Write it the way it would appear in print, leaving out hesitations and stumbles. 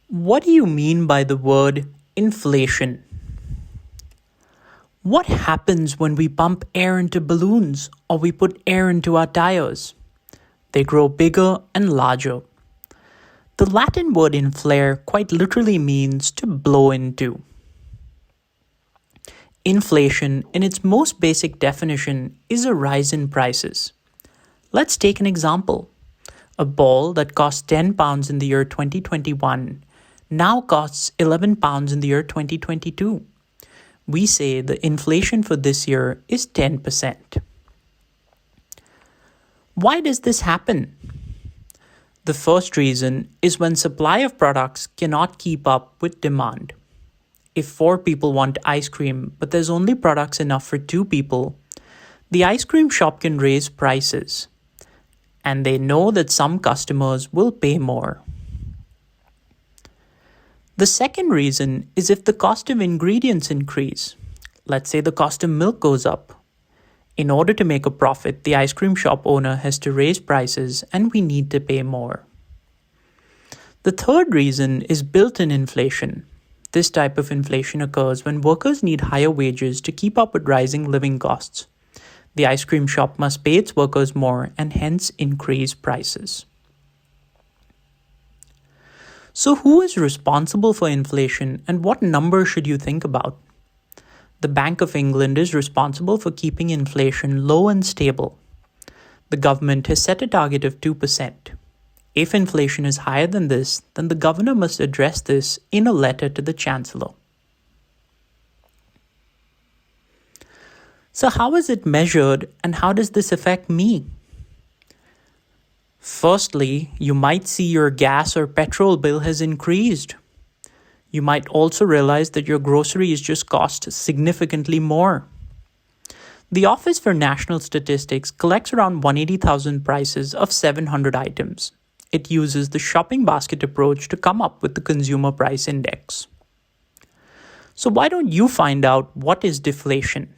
What do you mean by the word inflation? What happens when we pump air into balloons or we put air into our tires? They grow bigger and larger. The Latin word inflare quite literally means to blow into. Inflation, in its most basic definition, is a rise in prices. Let's take an example. A ball that cost £10 in the year 2021 now costs £11 in the year 2022. We say the inflation for this year is 10%. Why does this happen? The first reason is when supply of products cannot keep up with demand. If 4 people want ice cream but there's only products enough for 2 people, the ice cream shop can raise prices. And they know that some customers will pay more. The second reason is if the cost of ingredients increase. Let's say the cost of milk goes up. In order to make a profit, the ice cream shop owner has to raise prices and we need to pay more. The third reason is built-in inflation. This type of inflation occurs when workers need higher wages to keep up with rising living costs. The ice cream shop must pay its workers more and hence increase prices. So who is responsible for inflation and what number should you think about? The Bank of England is responsible for keeping inflation low and stable. The government has set a target of 2%. If inflation is higher than this, then the governor must address this in a letter to the Chancellor. So how is it measured and how does this affect me? Firstly, you might see your gas or petrol bill has increased. You might also realize that your groceries just cost significantly more. The Office for National Statistics collects around 180,000 prices of 700 items. It uses the shopping basket approach to come up with the Consumer Price Index. So why don't you find out what is deflation?